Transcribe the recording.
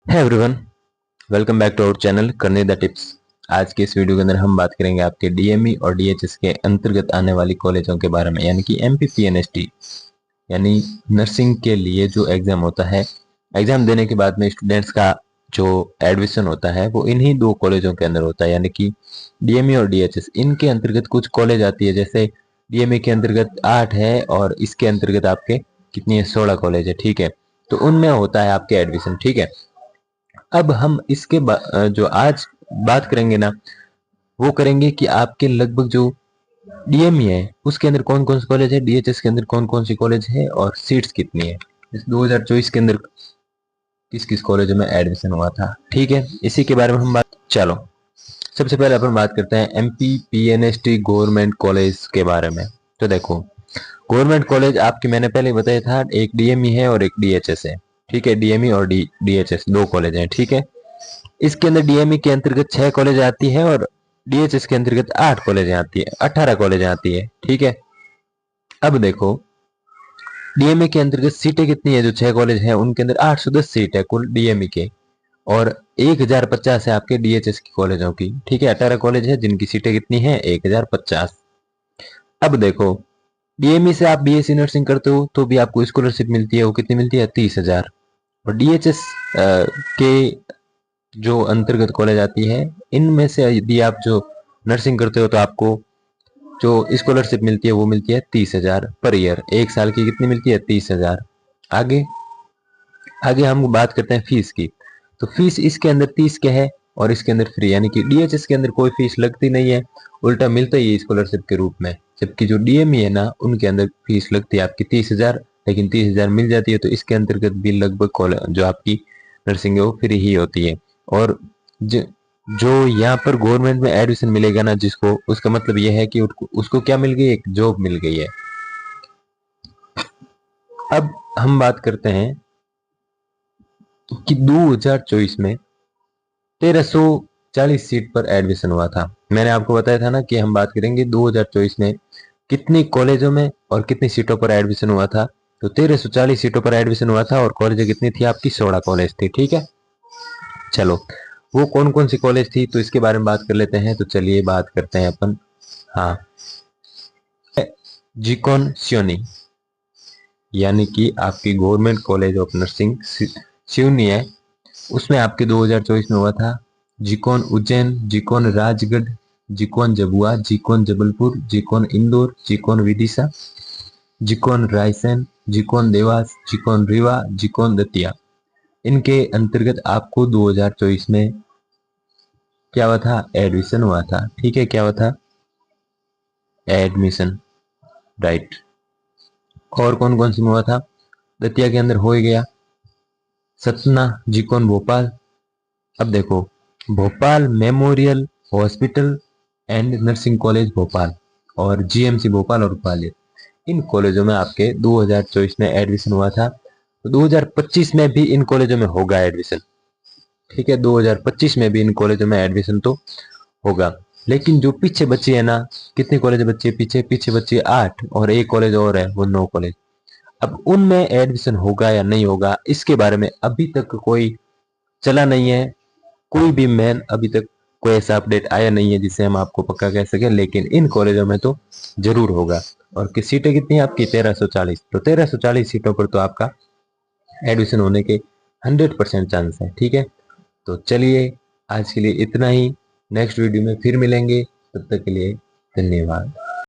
है everyone, welcome back to our channel करने the tips. आज के इस वीडियो के अंदर हम बात करेंगे आपके डीएमई और डीएचएस के अंतर्गत आने वाली कॉलेजों के बारे में, यानी कि एमपीपीएनएसटी, यानी नर्सिंग के लिए जो एग्जाम होता है। एग्जाम देने के बाद में स्टूडेंट्स का जो एडमिशन होता है वो इन्हीं दो कॉलेजों के अंदर होता है, यानी कि डीएमई और डीएचएस। इनके अंतर्गत कुछ कॉलेज आती है, जैसे डीएमई के अंतर्गत 8 है और इसके अंतर्गत आपके कितनी है, 16 कॉलेज है। ठीक है, तो उनमें होता है आपके एडमिशन। ठीक है, अब हम इसके जो आज बात करेंगे ना, वो करेंगे कि आपके लगभग जो डीएमई है उसके अंदर कौन कौन से कॉलेज है, डीएचएस के अंदर कौन कौन सी कॉलेज है और सीट्स कितनी है, इस 2024 के अंदर किस किस कॉलेज में एडमिशन हुआ था। ठीक है, इसी के बारे में हम बात। चलो, सबसे पहले अपन बात करते हैं एमपीपीएनएसटी गवर्नमेंट कॉलेज के बारे में। तो देखो, गवर्नमेंट कॉलेज आपकी मैंने पहले बताया था, एक डीएमई है और एक डीएचएस है। ठीक है, डीएमई और डीएचएस दो कॉलेज हैं। ठीक है, इसके अंदर डीएमई के अंतर्गत 6 कॉलेज आती है और डीएचएस के अंतर्गत 8 कॉलेज आती है, 18 कॉलेज आती है। ठीक है, अब देखो, डीएमई के अंतर्गत सीटें कितनी है, जो 6 कॉलेज हैं उनके अंदर 810 सीट है कुल डीएमई के, और 1050 है आपके डीएचएस की कॉलेजों की। ठीक है, 18 कॉलेज है जिनकी सीटें कितनी है, 1050। अब देखो, डीएमई से आप बीएससी नर्सिंग करते हो तो भी आपको स्कॉलरशिप मिलती है, वो कितनी मिलती है, 30,000। और डीएचएस के जो अंतर्गत कॉलेज आती है, इनमें से यदि आप जो नर्सिंग करते हो तो आपको जो स्कॉलरशिप मिलती है वो मिलती है 30,000 पर ईयर। एक साल की कितनी मिलती है, 30,000। आगे आगे हम बात करते हैं फीस की। तो फीस इसके अंदर 30 के है और इसके अंदर फ्री, यानी कि डीएचएस के अंदर कोई फीस लगती नहीं है, उल्टा मिलता ही है स्कॉलरशिप के रूप में। जबकि जो डीएमई है ना, उनके अंदर फीस लगती है आपकी 30,000, लेकिन 30,000 मिल जाती है। तो इसके अंतर्गत भी लगभग जो आपकी नर्सिंग है वो फ्री ही होती है। और जो यहाँ पर गवर्नमेंट में एडमिशन मिलेगा ना जिसको, उसका मतलब यह है कि उसको क्या मिल गई, एक जॉब मिल गई है। अब हम बात करते हैं कि 2024 में 1340 सीट पर एडमिशन हुआ था। मैंने आपको बताया था ना कि हम बात करेंगे 2024 में कितनी कॉलेजों में और कितनी सीटों पर एडमिशन हुआ था। तो 1340 सीटों पर एडमिशन हुआ था और कॉलेज कितनी थी आपकी, 16 कॉलेज थी। ठीक है, चलो, वो कौन कौन सी कॉलेज थी तो इसके बारे में बात कर लेते हैं। तो चलिए बात करते हैं अपन। हाँ, जिकॉन सियोनी, यानी कि आपकी government college of nursing Seoni है, उसमें आपके 2024 में हुआ था। जिकॉन उज्जैन, जिकॉन राजगढ़, जिकॉन जबुआ, जिकॉन जबलपुर, जिकॉन इंदौर, जिकॉन विदिशा, जिकॉन रायसेन, जिकॉन देवास, जिकॉन रीवा, जिकॉन दतिया। इनके अंतर्गत आपको 2024 में क्या हुआ था, एडमिशन हुआ था। ठीक है, क्या हुआ था, एडमिशन, राइट। और कौन कौन सी में हुआ था, दतिया के अंदर हो ही गया। सतना, जिकॉन भोपाल। अब देखो, Bhopal memorial hospital and nursing college Bhopal और जीएमसी भोपाल और ग्वालियर, इन कॉलेजों में आपके 2024 में एडमिशन हुआ था। तो 2025 में भी इन कॉलेजों में होगा एडमिशन। ठीक है, 2025 में भी इन कॉलेजों में एडमिशन तो होगा। लेकिन जो पीछे बची है ना, कितने कॉलेज बचे पीछे, पीछे बची 8 और एक कॉलेज और है, वो 9 कॉलेज। अब उनमें एडमिशन होगा या नहीं होगा, इसके बारे में अभी तक कोई चला नहीं है, कोई भी मैन अभी तक कोई ऐसा अपडेट आया नहीं है जिससे हम आपको पक्का कह सके। लेकिन इन कॉलेजों में तो जरूर होगा। और कि सीटें कितनी है आपकी, 1340। तो 1340 सीटों पर तो आपका एडमिशन होने के 100% चांस है। ठीक है, तो चलिए, आज के लिए इतना ही। नेक्स्ट वीडियो में फिर मिलेंगे, तब तक के लिए धन्यवाद।